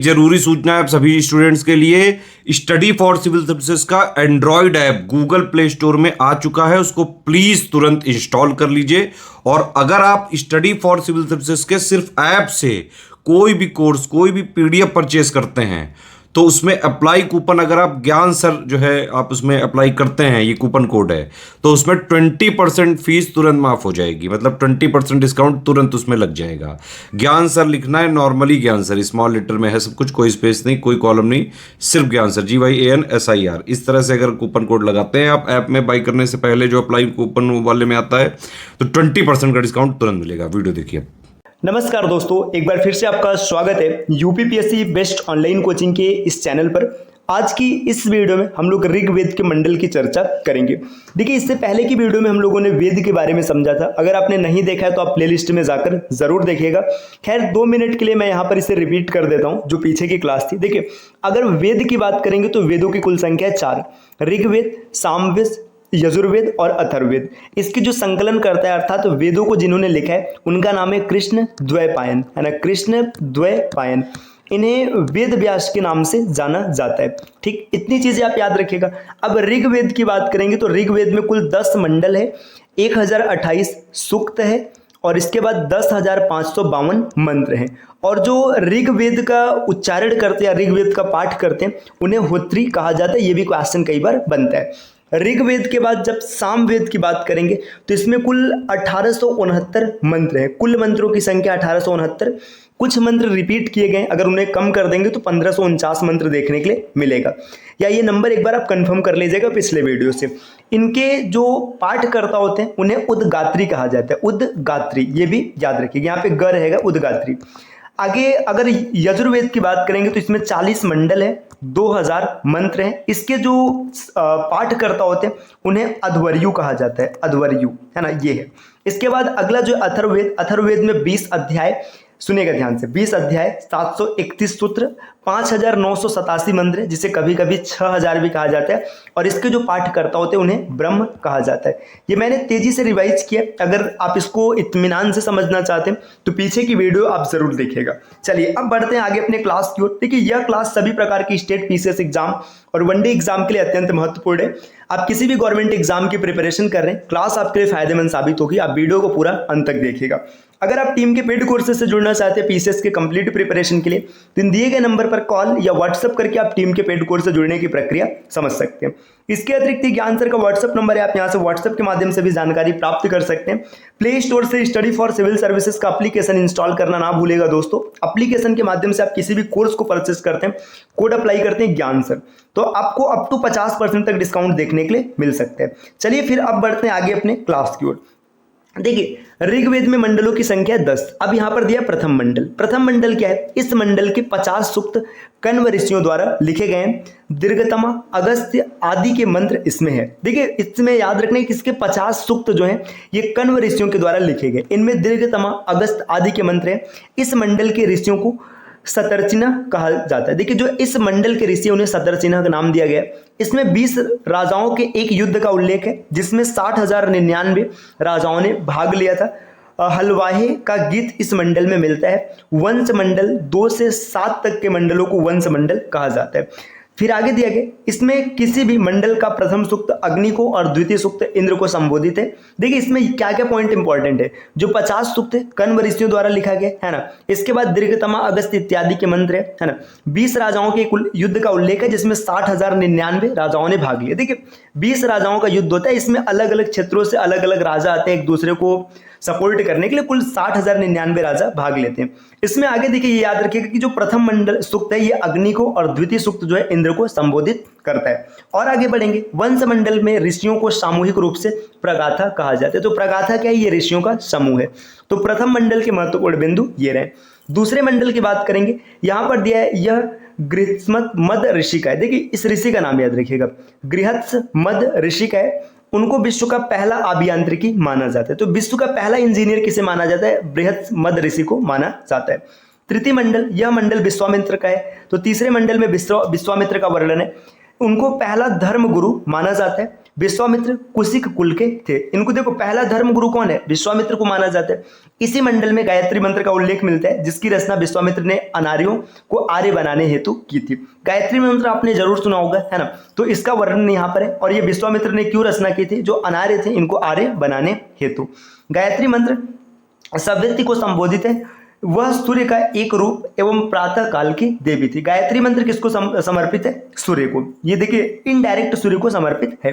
जरूरी सूचना है आप सभी स्टूडेंट्स के लिए। स्टडी फॉर सिविल सर्विसेज का Android app Google play store में आ चुका है, उसको प्लीज तुरंत इंस्टॉल कर लीजिए। और अगर आप स्टडी फॉर सिविल सर्विसेज के सिर्फ ऐप से कोई भी कोर्स, कोई भी पीडीएफ परचेस करते हैं तो उसमें अप्लाई कूपन, अगर आप ज्ञान सर जो है आप उसमें अप्लाई करते हैं, ये कूपन कोड है, तो उसमें 20% फीस तुरंत माफ हो जाएगी। मतलब 20% डिस्काउंट तुरंत उसमें लग जाएगा। ज्ञान सर लिखना है, नॉर्मली ज्ञान सर, स्मॉल लेटर में है सब कुछ, कोई स्पेस नहीं, कोई कॉलम नहीं, सिर्फ ज्ञान सर, GYANSIR। इस तरह से अगर कूपन कोड लगाते हैं आप ऐप में बाई करने से पहले, जो अप्लाई कूपन वाले में आता है, तो 20% का डिस्काउंट तुरंत मिलेगा। वीडियो देखिए। नमस्कार दोस्तों, एक बार फिर से आपका स्वागत है यूपीपीएससी बेस्ट ऑनलाइन कोचिंग के इस चैनल पर। आज की इस वीडियो में हम लोग ऋग्वेद के मंडल की चर्चा करेंगे। देखिए, इससे पहले की वीडियो में हम लोगों ने वेद के बारे में समझा था। अगर आपने नहीं देखा है तो आप प्लेलिस्ट में जाकर जरूर देखिएगा। खैर, 2 मिनट के लिए मैं यहाँ पर इसे रिपीट कर देता हूँ जो पीछे की क्लास थी। देखिए, अगर वेद की बात करेंगे तो वेदों की कुल संख्या है 4। ऋग्वेद, सामवेद, यजुर्वेद और अथर्ववेद। इसकी जो संकलन करता है, अर्थात तो वेदों को जिन्होंने लिखा है, उनका नाम है कृष्ण द्वैपायन, है ना, कृष्ण द्वैपायन। इन्हें वेद व्यास के नाम से जाना जाता है। ठीक, इतनी चीजें आप याद रखिएगा। अब ऋग्वेद की बात करेंगे तो ऋग्वेद में कुल 10 मंडल है, 1028 सूक्त है और इसके बाद 10,552 मंत्र हैं। और जो ऋग्वेद का उच्चारण करते हैं, ऋग्वेद का पाठ करते हैं, उन्हें होत्री कहा जाता है। ये भी क्वेश्चन कई बार बनता है। ऋग्वेद के बाद जब सामवेद की बात करेंगे तो इसमें कुल 1869 मंत्र हैं। कुल मंत्रों की संख्या 1869। कुछ मंत्र रिपीट किए गए, अगर उन्हें कम कर देंगे तो 1549 मंत्र देखने के लिए मिलेगा। या ये नंबर एक बार आप कंफर्म कर लीजिएगा पिछले वीडियो से। इनके जो पाठकर्ता होते हैं उन्हें उद्गात्री कहा जाता है। उद्गात्री, ये भी याद रखिए, यहाँ पे ग रहेगा, उद्गात्री। आगे अगर यजुर्वेद की बात करेंगे तो इसमें 40 मंडल है, 2000 मंत्र हैं। इसके जो पाठकर्ता होते हैं उन्हें अध्वर्यु कहा जाता है, अध्वर्यु, है ना, ये है। इसके बाद अगला जो अथर्ववेद, अथर्ववेद में 20 अध्याय, सुनिएगा ध्यान से, 20 अध्याय, 731 सूत्र, 5987 मंत्र, जिसे कभी कभी 6000 भी कहा जाता है। और इसके जो पाठकर्ता होते हैं उन्हें ब्रह्म कहा जाता है। ये मैंने तेजी से रिवाइज किया। अगर आप इसको इत्मीनान से समझना चाहते हैं तो पीछे की वीडियो आप जरूर देखिएगा। चलिए अब बढ़ते हैं आगे अपने क्लास की ओर। देखिए, यह क्लास सभी प्रकार की स्टेट पीसीएस एग्जाम और वनडे एग्जाम के लिए अत्यंत महत्वपूर्ण है। आप किसी भी गवर्नमेंट एग्जाम की प्रिपरेशन कर रहे हैं, क्लास आपके लिए फायदेमंद साबित होगी। आप वीडियो को पूरा अंत तक देखिएगा। अगर आप टीम के पेड कोर्सेज से जुड़ना चाहते हैं पीसीएस के कंप्लीट प्रिपरेशन के लिए, तो इन दिए गए नंबर पर कॉल या व्हाट्सएप करके आप टीम के पेड कोर्स से जुड़ने की प्रक्रिया समझ सकते हैं। इसके अतिरिक्त ज्ञान सर का व्हाट्सएप नंबर है, आप यहां से व्हाट्सएप के माध्यम से भी जानकारी प्राप्त कर सकते हैं। प्ले स्टोर से स्टडी फॉर सिविल सर्विसेज का एप्लीकेशन इंस्टॉल करना ना भूलेगा दोस्तों। एप्लीकेशन के माध्यम से आप किसी भी कोर्स को परचेस करते हैं, कोड अप्लाई करते हैं ज्ञान सर, तो आपको अप टू 50% तक डिस्काउंट देखने के लिए मिल सकता है। चलिए फिर अब बढ़ते हैं आगे अपने क्लास की ओर। देखिए, ऋग्वेद में मंडलों की संख्या 10। अब यहां पर दिया प्रथम मंडल। प्रथम मंडल क्या है? इस मंडल के 50 सूक्त कण्व ऋषियों द्वारा लिखे गए हैं। दीर्घतमा, अगस्त्य आदि के मंत्र इसमें है। देखिए, इसमें याद रखना है कि इसके 50 सूक्त जो हैं ये कण्व ऋषियों के द्वारा लिखे गए। इनमें दीर्घतमा, अगस्त्य आदि के मंत्र हैं। इस मंडल के ऋषियों को शतर्चिना कहा जाता है। देखिए, जो इस मंडल के ऋषि, उन्हें शतर्चिना का नाम दिया गया। इसमें 20 राजाओं के एक युद्ध का उल्लेख है जिसमें 60,099 राजाओं ने भाग लिया था। हलवाहे का गीत इस मंडल में मिलता है। वंश मंडल 2 से 7 तक के मंडलों को वंश मंडल कहा जाता है। फिर आगे दिया गया, इसमें किसी भी मंडल का प्रथम सूक्त अग्नि को और द्वितीय सूक्त इंद्र को संबोधित है। देखिए, इसमें क्या क्या पॉइंट इंपॉर्टेंट है। जो 50 सूक्त है कण्व ऋषियों द्वारा लिखा गया है ना। इसके बाद दीर्घतमा, अगस्त्य इत्यादि के मंत्र है ना। 20 राजाओं के युद्ध का उल्लेख है जिसमें 60,099 राजाओं ने भाग लिया। देखिए, 20 राजाओं का युद्ध होता है, इसमें अलग अलग क्षेत्रों से अलग अलग राजा आते हैं एक दूसरे को सपोर्ट करने के लिए। कुल 60,099 राजा भाग लेते हैं। इसमें आगे देखिए, ये याद रखिएगा कि जो प्रथम मंडल सूक्त है ये अग्नि को और द्वितीय सूक्त जो है इंद्र को संबोधित करता है। और आगे बढ़ेंगे, वंश मंडल में ऋषियों को सामूहिक रूप से प्रगाथा कहा जाता है। तो प्रगाथा क्या है? ये ऋषियों का समूह है। तो प्रथम मंडल के महत्वपूर्ण बिंदु ये रहे। दूसरे मंडल की बात करेंगे, यहां पर दिया है यह गृहस्मत मद ऋषि का है। देखिए, इस ऋषि का नाम याद रखिएगा, गृहस्मद ऋषि का है। उनको विश्व का पहला अभियांत्रिकी माना जाता है। तो विश्व का पहला इंजीनियर किसे माना जाता है? बृहस्पति ऋषि को माना जाता है। तृतीय मंडल, यह मंडल विश्वामित्र का है। तो तीसरे मंडल में विश्वामित्र का वर्णन है। उनको पहला धर्म गुरु माना जाता है। विश्वामित्र कुशिक कुल के थे। इनको देखो पहला धर्म गुरु कौन है, विश्वामित्र को माना जाता है। इसी मंडल में गायत्री मंत्र का उल्लेख मिलता है जिसकी रचना विश्वामित्र ने अनार्यों को आर्य बनाने हेतु की थी। गायत्री मंत्र आपने जरूर सुना होगा, है ना, तो इसका वर्णन यहाँ पर है। और ये विश्वामित्र ने क्यों रचना की थी, जो अनार्य थे इनको आर्य बनाने हेतु। गायत्री मंत्र सब व्यक्ति को संबोधित है, वह सूर्य का एक रूप एवं प्रातः काल की देवी थी। गायत्री मंत्र किसको समर्पित है, सूर्य को। ये देखिए इनडायरेक्ट सूर्य को समर्पित है।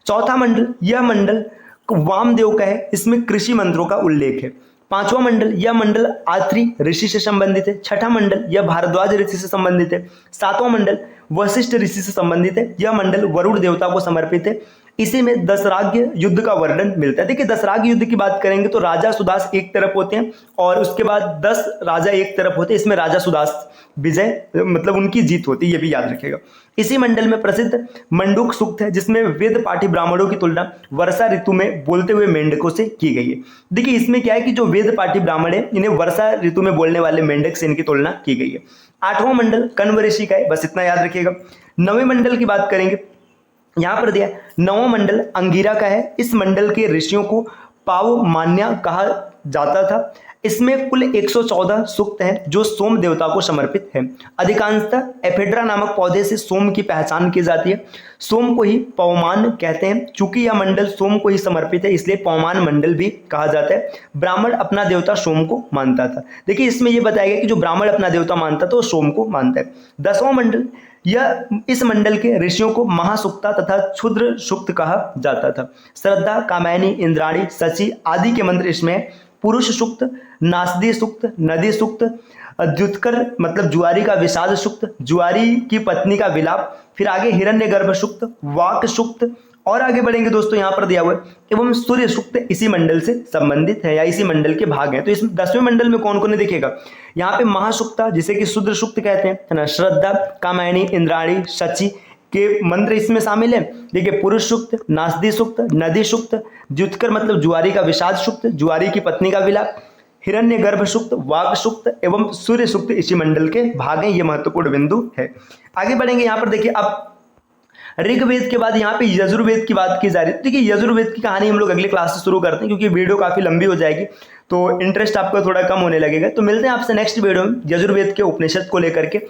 चौथा मंडल, यह मंडल वामदेव का है, इसमें कृषि मंत्रों का उल्लेख है। पांचवा मंडल, यह मंडल आत्रि ऋषि से संबंधित है। छठा मंडल, यह भारद्वाज ऋषि से संबंधित है। सातवां मंडल वशिष्ठ ऋषि से संबंधित है। यह मंडल वरुण देवता को समर्पित है। इसी में दशराग्य युद्ध का वर्णन मिलता है। देखिए दशराग्य युद्ध की बात करेंगे तो राजा सुदास एक तरफ होते हैं और उसके बाद 10 राजा एक तरफ होते हैं। इसमें राजा सुदास विजय मतलब उनकी जीत होती है, ये भी याद रखिएगा। इसी मंडल में प्रसिद्ध मंडूक सूक्त है जिसमें वेद पाठी ब्राह्मणों की तुलना वर्षा ऋतु में बोलते हुए मेंढकों से की गई है। देखिए इसमें क्या है कि जो वेद पाठी ब्राह्मण है इन्हें वर्षा ऋतु में बोलने वाले मेंढक से इनकी तुलना की गई है। आठवां मंडल कण्व ऋषि का है, बस इतना याद रखिएगा। नवें मंडल की बात करेंगे, यहां पर दिया नौवां मंडल अंगिरा का है। इस मंडल के ऋषियों को पावमान्या कहा जाता था। इसमें कुल 114 सूक्त हैं जो सोम देवता को समर्पित है। अधिकांशतः एफेड्रा नामक पौधे से सोम की पहचान की जाती है। सोम को ही पवमान कहते हैं। चूंकि यह मंडल सोम को ही समर्पित है इसलिए पवमान मंडल भी कहा जाता है। ब्राह्मण अपना देवता सोम को मानता था। देखिए इसमें यह बताया गया कि जो ब्राह्मण अपना देवता मानता था वो सोम को मानता है। 10वां मंडल, यह इस मंडल के ऋषियों को महासुक्ता तथा क्षुद्र सुक्त कहा जाता था। श्रद्धा, कामैनी, इंद्राणी, शची आदि के मंत्र इसमें पुरुष सुक्त, नासदी सुक्त, नदी सुक्त, द्युतकर मतलब जुआरी का विषाद सुक्त, जुआरी की पत्नी का विलाप, फिर आगे हिरण्यगर्भ सुक्त, वाक सुक्त और आगे बढ़ेंगे दोस्तों यहाँ पर दिया हुआ है एवं सूर्य सुक्त इसी मंडल से संबंधित है या इसी मंडल के भाग हैं। तो इस 10वें मंडल में कौन कौन दिखेगा, यहाँ पे महासुक्ता जिसे कि शूद्र सुक्त कहते हैं, है ना, श्रद्धा, कामायनी, इंद्राणी, शची के मंत्र इसमें शामिल है। देखिए पुरुष सुक्त, नासदी सुक्त, नदी सुक्त, द्युतकर मतलब जुआरी का विषाद सुक्त, जुआरी की पत्नी का विलाप, हिरण्यगर्भ सुक्त, वाक सुक्त एवं सूर्य सुक्त इसी मंडल के भाग हैं। ये महत्वपूर्ण बिंदु है। आगे बढ़ेंगे यहाँ पर देखिए अब ऋग्वेद के बाद यहाँ पे यजुर्वेद की बात की जा रही है। देखिए यजुर्वेद की कहानी हम लोग अगले क्लास से शुरू करते हैं क्योंकि वीडियो काफी लंबी हो जाएगी तो इंटरेस्ट आपका थोड़ा कम होने लगेगा। तो मिलते हैं आपसे नेक्स्ट वीडियो में यजुर्वेद के उपनिषद को लेकर के।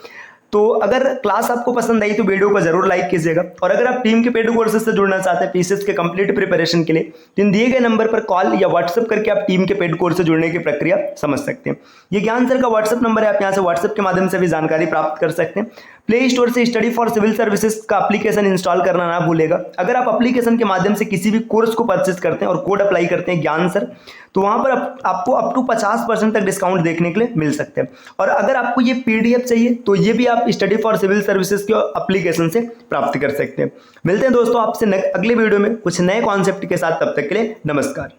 तो अगर क्लास आपको पसंद आई तो वीडियो को जरूर लाइक कीजिएगा और अगर आप टीम के पेड कोर्सेज से जुड़ना चाहते हैं पीसीएस के कंप्लीट प्रिपरेशन के लिए तो इन दिए गए नंबर पर कॉल या व्हाट्सएप करके आप टीम के पेड कोर्स से जुड़ने की प्रक्रिया समझ सकते हैं। ये ज्ञान सर का व्हाट्सएप नंबर है, आप यहाँ से व्हाट्सएप के माध्यम से भी जानकारी प्राप्त कर सकते हैं। प्ले स्टोर से स्टडी फॉर सिविल सर्विसेज का एप्लीकेशन इंस्टॉल करना ना भूलेगा। अगर आप एप्लीकेशन के माध्यम से किसी भी कोर्स को परचेज करते हैं और कोड अप्लाई करते हैं ज्ञान सर तो वहां पर आपको अप टू 50% तक डिस्काउंट देखने के लिए मिल सकते हैं। और अगर आपको ये पीडीएफ चाहिए तो ये भी आप स्टडी फॉर सिविल सर्विसेज के एप्लीकेशन से प्राप्त कर सकते हैं। मिलते हैं दोस्तों आपसे अगले वीडियो में कुछ नए कॉन्सेप्ट के साथ, तब तक के लिए नमस्कार।